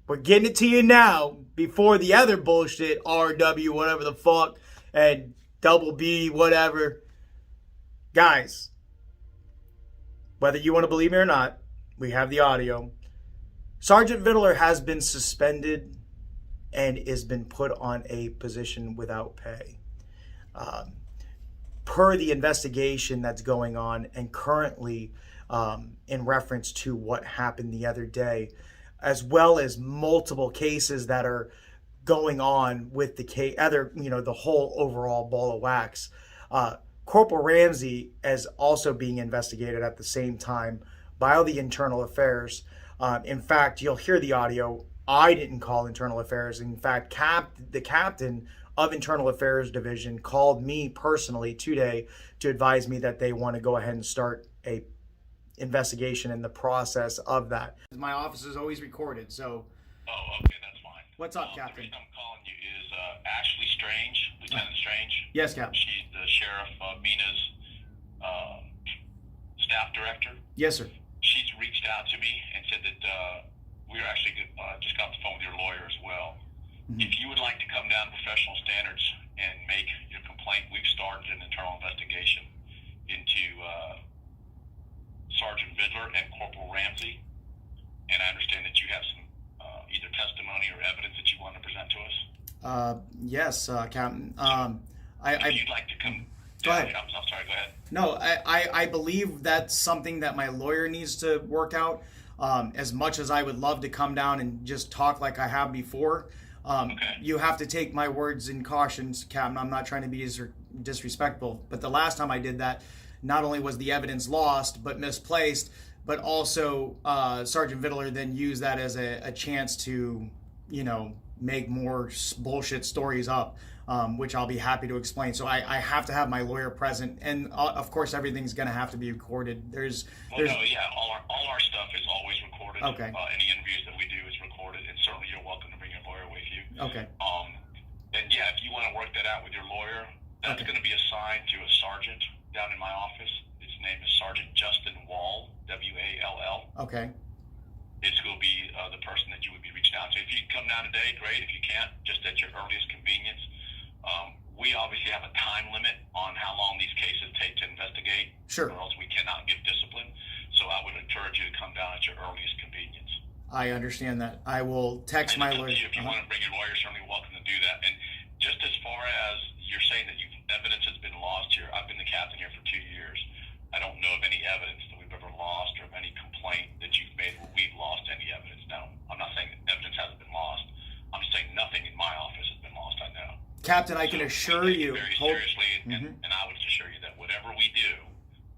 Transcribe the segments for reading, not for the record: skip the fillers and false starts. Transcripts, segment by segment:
We're getting it to you now before the other bullshit, RW, whatever the fuck, and double B, whatever. Guys, whether you want to believe me or not, we have the audio. Sergeant Vidler has been suspended and has been put on a position without pay. Per the investigation that's going on and currently in reference to what happened the other day, as well as multiple cases that are going on with the whole overall ball of wax. Corporal Ramsey is also being investigated at the same time by the Internal Affairs. In fact, you'll hear the audio. I didn't call Internal Affairs. In fact, the captain of Internal Affairs Division called me personally today to advise me that they want to go ahead and start a investigation in the process of that. My office is always recorded, so. Oh, okay, that's fine. What's up, Captain? The reason I'm calling you is Ashley Strange, Lieutenant Strange. Yes, Captain. She's the Sheriff Mina's staff director. Yes, sir. She's reached out to me and said that we are actually just got off the phone with your lawyer as well. Mm-hmm. If you would like to come down to professional standards and make your complaint, we've started an internal investigation into Sergeant Vidler and Corporal Ramsey, and I understand that you have some either testimony or evidence that you want to present to us. Yes, Captain. If you'd like to come. Go ahead. I'm sorry, go ahead. No, I believe that's something that my lawyer needs to work out. As much as I would love to come down and just talk like I have before, Okay. You have to take my words in cautions, Captain. I'm not trying to be disrespectful, but the last time I did that, not only was the evidence lost but misplaced, but also Sergeant Vidler then used that as a chance to, make more bullshit stories up, which I'll be happy to explain. So I have to have my lawyer present, and of course everything's going to have to be recorded. All our stuff is always recorded. Okay. Any interviews that we do is recorded, and certainly you're welcome to bring your lawyer with you. Okay. And yeah, if you want to work that out with your lawyer, that's going to be assigned to a sergeant down in my office. His name is Sergeant Justin Wall, W-A-L-L. Okay. It's going to be the person that you would be reaching out to. If you can come down today, great. If you can't, just at your earliest convenience. We obviously have a time limit on how long these cases take to investigate. Sure. Or else we cannot give discipline. So I would encourage you to come down at your earliest convenience. I understand that. I will text my lawyer. If you want to bring your lawyer, certainly welcome to do that. And just as far as you're saying that evidence has been lost here, I've been the captain here for 2 years. I don't know of any evidence that we've ever lost or of any complaint that you've made where we've lost any evidence. Now, I'm not saying that evidence hasn't been lost. I'm just saying nothing in my office has been lost, I know. Captain, I can assure you. Very seriously, and I would assure you that whatever we do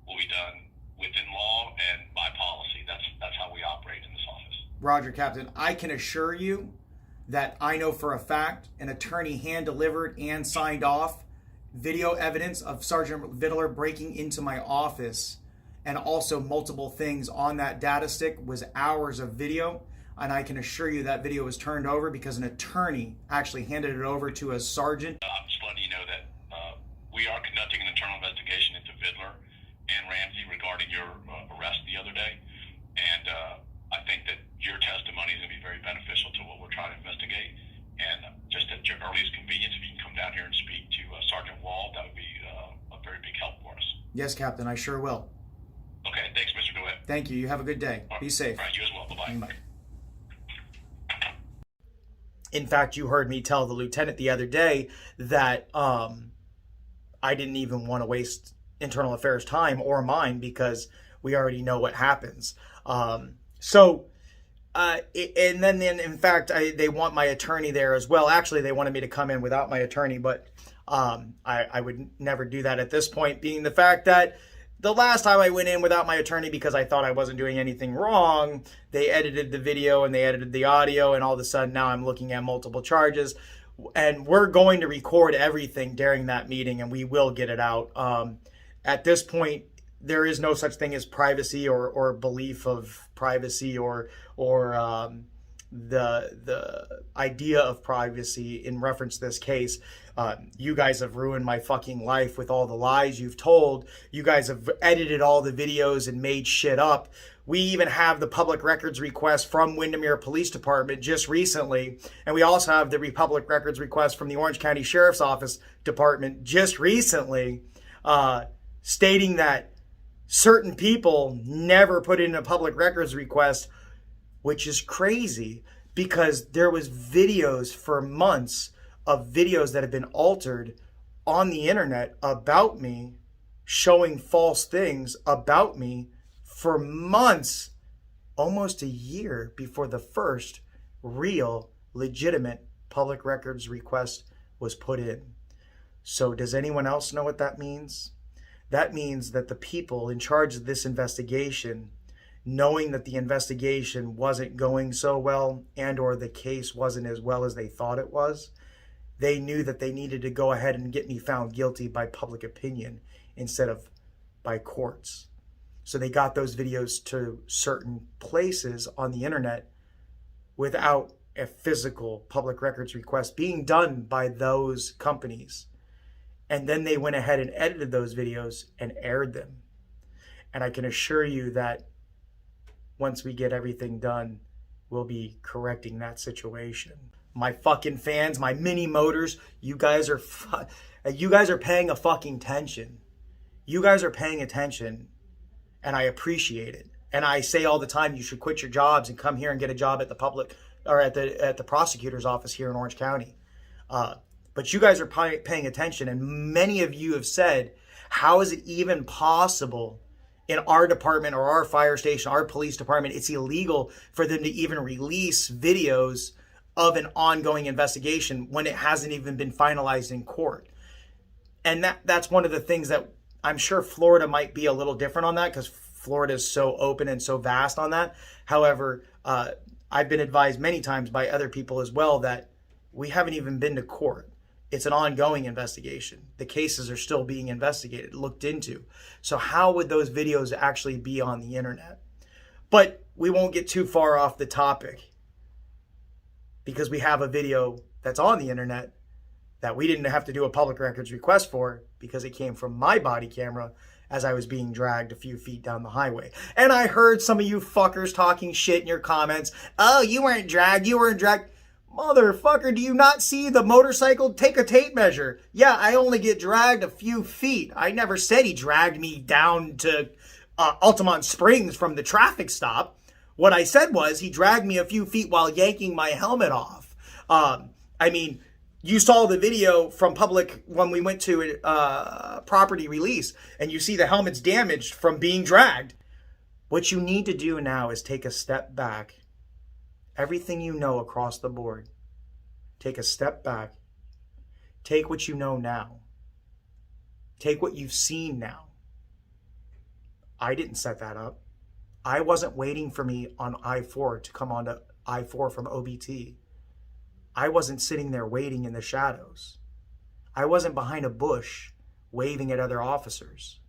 will be done within law and by policy. That's how we operate in this office. Roger, Captain. I can assure you that I know for a fact an attorney hand-delivered and signed off video evidence of Sergeant Vidler breaking into my office, and also multiple things on that data stick was hours of video. And I can assure you that video was turned over because an attorney actually handed it over to a sergeant. I'm just letting you know that we are conducting an internal investigation into Vidler and Ramsey regarding your arrest the other day. And I think that your testimony is going to be very beneficial to what we're trying to investigate. And just at your earliest convenience, if you can come down here and speak to Sergeant Wall, that would be a very big help for us. Yes, Captain, I sure will. Okay, thanks, Mr. Dewitte. Thank you. You have a good day. Be safe. All right, you as well. Bye-bye. Bye. In fact, you heard me tell the lieutenant the other day that I didn't even want to waste Internal Affairs time or mine because we already know what happens. And then in fact, they want my attorney there as well. Actually, they wanted me to come in without my attorney, but I would never do that at this point, being the fact that the last time I went in without my attorney because I thought I wasn't doing anything wrong, they edited the video and they edited the audio, and all of a sudden now I'm looking at multiple charges. And we're going to record everything during that meeting, and we will get it out. At this point, there is no such thing as privacy or belief of privacy or the idea of privacy in reference to this case. You guys have ruined my fucking life with all the lies you've told. You guys have edited all the videos and made shit up. We even have the public records request from Windermere Police Department just recently. And we also have the public records request from the Orange County Sheriff's Office Department just recently, stating that certain people never put in a public records request, which is crazy because there was videos for months of videos that have been altered on the internet about me, showing false things about me for months, almost a year before the first real legitimate public records request was put in. So does anyone else know what that means? That means that the people in charge of this investigation, knowing that the investigation wasn't going so well and or the case wasn't as well as they thought it was, they knew that they needed to go ahead and get me found guilty by public opinion instead of by courts. So they got those videos to certain places on the internet without a physical public records request being done by those companies. And then they went ahead and edited those videos and aired them. And I can assure you that once we get everything done, we'll be correcting that situation. My fucking fans, my mini motors, you guys are paying a fucking attention. You guys are paying attention, and I appreciate it. And I say all the time, you should quit your jobs and come here and get a job at the public or at the prosecutor's office here in Orange County. But you guys are paying attention, and many of you have said, how is it even possible in our department or our fire station, our police department, it's illegal for them to even release videos of an ongoing investigation when it hasn't even been finalized in court? And that's one of the things that I'm sure Florida might be a little different on that because Florida is so open and so vast on that. However, I've been advised many times by other people as well that we haven't even been to court. It's an ongoing investigation. The cases are still being investigated, looked into. So how would those videos actually be on the internet? But we won't get too far off the topic because we have a video that's on the internet that we didn't have to do a public records request for because it came from my body camera as I was being dragged a few feet down the highway. And I heard some of you fuckers talking shit in your comments. Oh, you weren't dragged. You weren't dragged. Motherfucker, do you not see the motorcycle? Take a tape measure. Yeah, I only get dragged a few feet. I never said he dragged me down to Altamont Springs from the traffic stop. What I said was he dragged me a few feet while yanking my helmet off. I mean, you saw the video from public when we went to property release, and you see the helmet's damaged from being dragged. What you need to do now is take a step back. Everything you know across the board, take a step back. Take what you know now. Take what you've seen now. I didn't set that up. I wasn't waiting for me on I-4 to come onto I-4 from OBT. I wasn't sitting there waiting in the shadows. I wasn't behind a bush waving at other officers.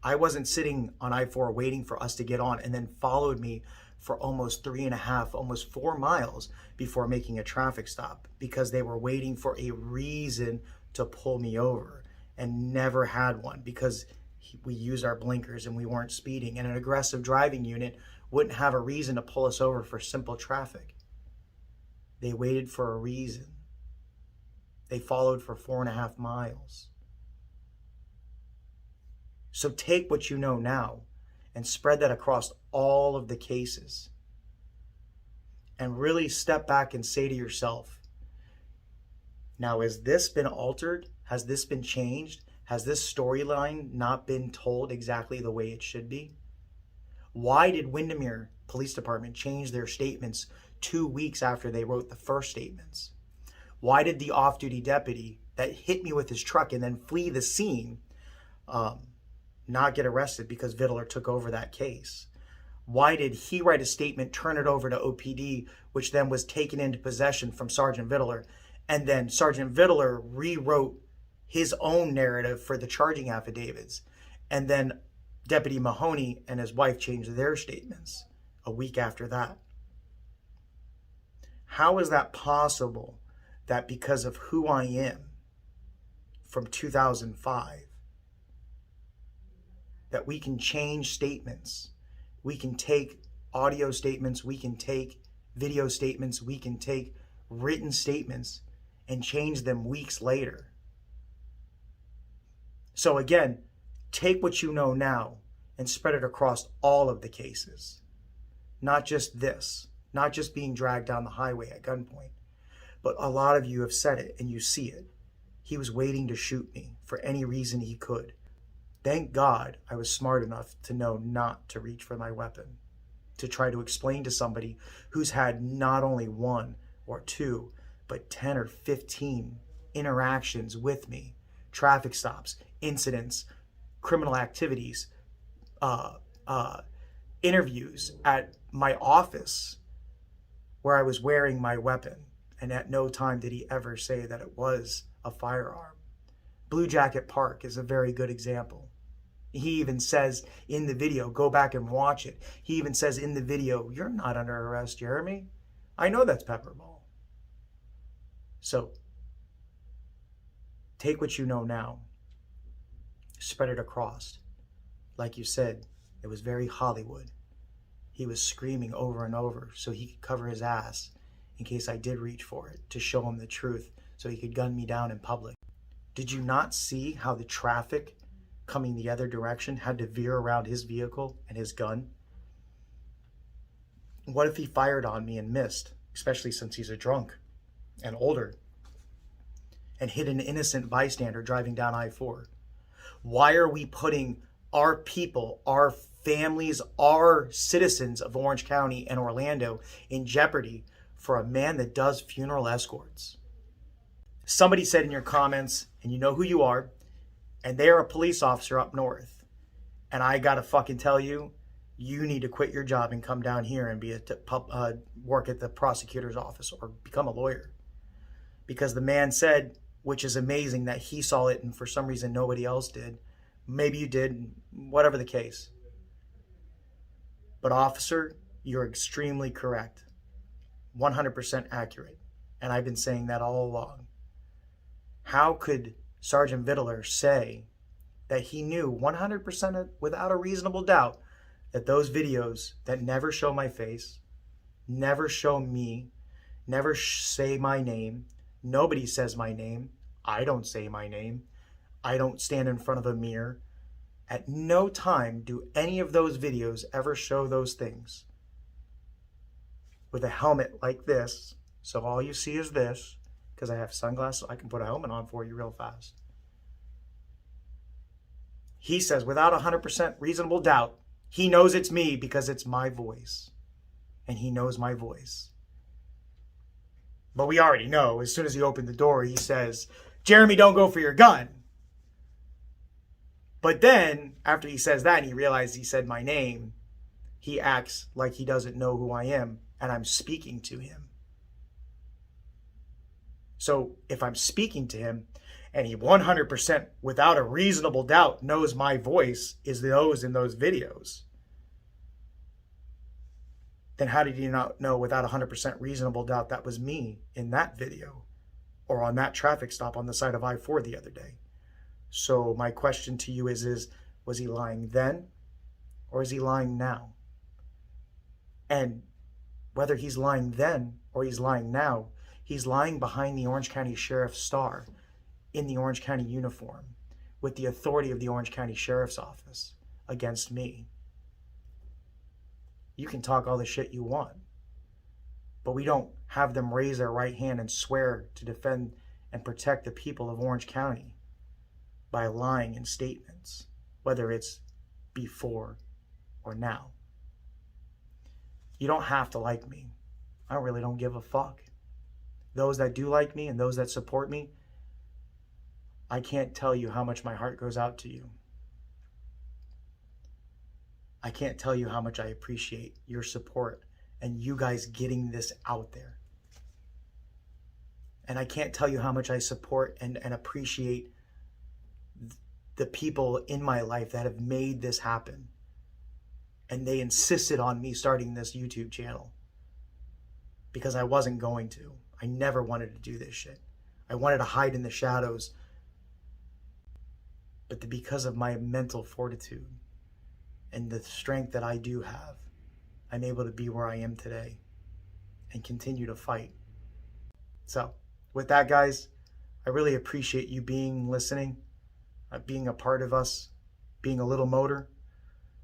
I wasn't sitting on I-4 waiting for us to get on and then followed me for almost 3.5, almost 4 miles before making a traffic stop because they were waiting for a reason to pull me over and never had one because we used our blinkers and we weren't speeding, and an aggressive driving unit wouldn't have a reason to pull us over for simple traffic. They waited for a reason. They followed for 4.5 miles. So take what you know now and spread that across all of the cases. And really step back and say to yourself, now, has this been altered? Has this been changed? Has this storyline not been told exactly the way it should be? Why did Windermere Police Department change their statements 2 weeks after they wrote the first statements? Why did the off-duty deputy that hit me with his truck and then flee the scene not get arrested because Vidler took over that case? Why did he write a statement, turn it over to OPD, which then was taken into possession from Sgt. Vidler, and then Sgt. Vidler rewrote his own narrative for the charging affidavits, and then Deputy Mahoney and his wife changed their statements a week after that. How is that possible that because of who I am from 2005, that we can change statements, we can take audio statements, we can take video statements, we can take written statements and change them weeks later? So again, take what you know now and spread it across all of the cases. Not just this, not just being dragged down the highway at gunpoint, but a lot of you have said it and you see it. He was waiting to shoot me for any reason he could. Thank God I was smart enough to know not to reach for my weapon, to try to explain to somebody who's had not only one or two, but 10 or 15 interactions with me, traffic stops, incidents, criminal activities, interviews at my office where I was wearing my weapon, and at no time did he ever say that it was a firearm. Blue Jacket Park is a very good example. He even says in the video, go back and watch it, he even says in the video, "You're not under arrest, Jeremy. I know that's Pepperball." So take what you know now, spread it across. Like you said, it was very Hollywood. He was screaming over and over so he could cover his ass in case I did reach for it, to show him the truth so he could gun me down in public. Did you not see how the traffic coming the other direction had to veer around his vehicle and his gun? What if he fired on me and missed, especially since he's a drunk and older, and hit an innocent bystander driving down I-4? Why are we putting our people, our families, our citizens of Orange County and Orlando in jeopardy for a man that does funeral escorts? Somebody said in your comments, and you know who you are, and they're a police officer up north, and I gotta fucking tell you, you need to quit your job and come down here and be work at the prosecutor's office or become a lawyer. Because the man said, which is amazing, that he saw it and for some reason nobody else did. Maybe you did, whatever the case. But officer, you're extremely correct. 100% accurate. And I've been saying that all along. How could Sgt.Vidler say that he knew 100% without a reasonable doubt that those videos that never show my face, never show me, never say my name, nobody says my name, I don't say my name, I don't stand in front of a mirror, at no time do any of those videos ever show those things with a helmet like this, so all you see is this, because I have sunglasses, I can put a helmet on for you real fast. He says without 100% reasonable doubt, he knows it's me because it's my voice. And he knows my voice. But we already know, as soon as he opened the door, he says, "Jeremy, don't go for your gun." But then, after he says that and he realizes he said my name, he acts like he doesn't know who I am and I'm speaking to him. So if I'm speaking to him and he 100% without a reasonable doubt knows my voice is those in those videos, then how did he not know without 100% reasonable doubt that was me in that video or on that traffic stop on the side of I-4 the other day? So my question to you is was he lying then or is he lying now? And whether he's lying then or he's lying now, he's lying behind the Orange County Sheriff's star in the Orange County uniform with the authority of the Orange County Sheriff's Office against me. You can talk all the shit you want, but we don't have them raise their right hand and swear to defend and protect the people of Orange County by lying in statements, whether it's before or now. You don't have to like me. I really don't give a fuck. Those that do like me and those that support me, I can't tell you how much my heart goes out to you. I can't tell you how much I appreciate your support and you guys getting this out there. And I can't tell you how much I support and appreciate the people in my life that have made this happen and they insisted on me starting this YouTube channel because I wasn't going to. I never wanted to do this shit. I wanted to hide in the shadows. But because of my mental fortitude and the strength that I do have, I'm able to be where I am today and continue to fight. So, with that, guys, I really appreciate you listening, being a part of us, being a little motor.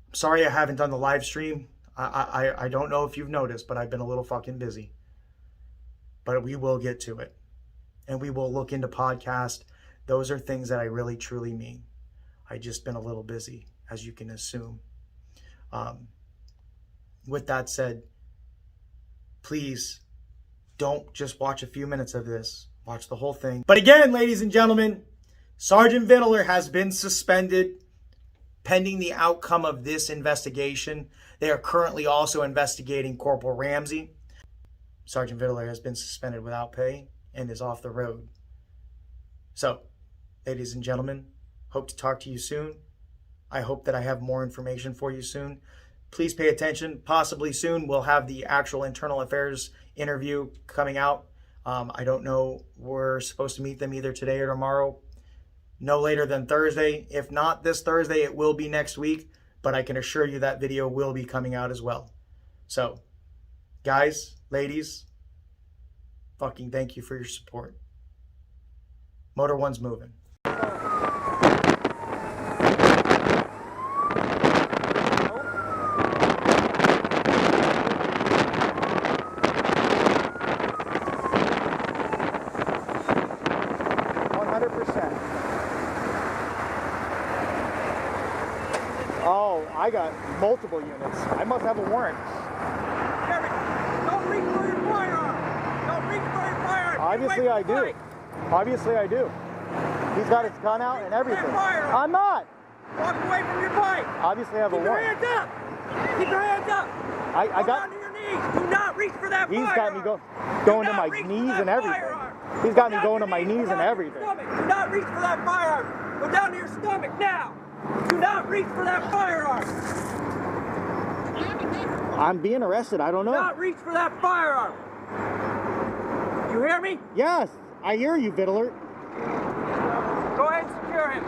I'm sorry I haven't done the live stream. I don't know if you've noticed, but I've been a little fucking busy. But we will get to it. And we will look into podcast. Those are things that I really, truly mean. I just been a little busy, as you can assume. With that said, please don't just watch a few minutes of this. Watch the whole thing. But again, ladies and gentlemen, Sergeant Vidler has been suspended pending the outcome of this investigation. They are currently also investigating Corporal Ramsey. Sergeant Vidler has been suspended without pay and is off the road. So, ladies and gentlemen, hope to talk to you soon. I hope that I have more information for you soon. Please pay attention. Possibly soon we'll have the actual internal affairs interview coming out. I don't know. We're supposed to meet them either today or tomorrow. No later than Thursday. If not this Thursday, it will be next week. But I can assure you that video will be coming out as well. So, guys, ladies, fucking thank you for your support. Motor One's moving. I got multiple units. I must have a warrant. Don't reach for your firearm! Don't reach for your firearm! Obviously I do. Obviously I do. He's got his gun out and everything. I'm not! Walk away from your bike! Obviously I have a warrant. Keep your hands up! Keep your hands up! I got... Down to your knees! Do not reach for that firearm! He's got me going to my knees and everything. He's got me going to my knees and everything. Do not reach for that firearm! Go down to your stomach now! Do not reach for that firearm! I'm being arrested. I don't know. Do not reach for that firearm! You hear me? Yes, I hear you, Vidler. Go ahead and secure him.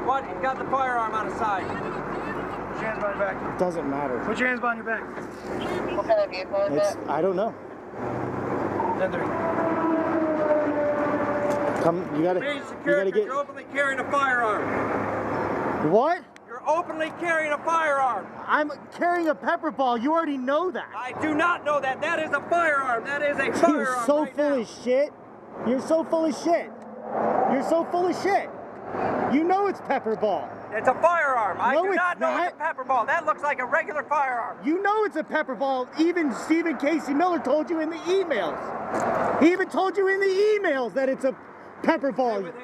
What? He's got the firearm on his side. Put your hands behind your back. It doesn't matter. Put your hands behind your back. What kind of vehicle is that? I don't know. 10-3. Come, you gotta get... You're openly carrying a firearm. What? You're openly carrying a firearm. I'm carrying a pepper ball. You already know that. I do not know that. That is a firearm. That is a firearm. You're so right full now. of shit. You're so full of shit. You're so full of shit. You know it's pepper ball. It's a firearm. I No, do it's not know not. it's a pepper ball. That looks like a regular firearm. You know it's a pepper ball. Even Stephen Casey Miller told you in the emails. He even told you in the emails that it's a pepper ball. With him.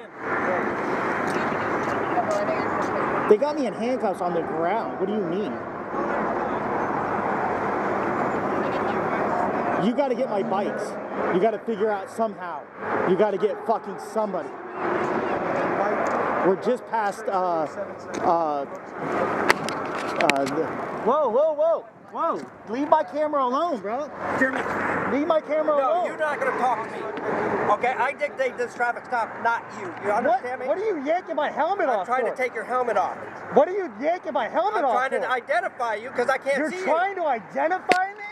They got me in handcuffs on the ground. What do you mean? You got to get my bikes. You got to figure out somehow. You got to get fucking somebody. We're just past, Whoa. Leave my camera alone, bro. Jeremy. Leave my camera No, alone. you're not going to talk to me. Okay, I dictate this traffic stop, not you. You understand me? What are you yanking my helmet off I'm trying for? to take your helmet off. What are you yanking my helmet I'm off trying for? to identify you because I can't see you. You're trying to identify me?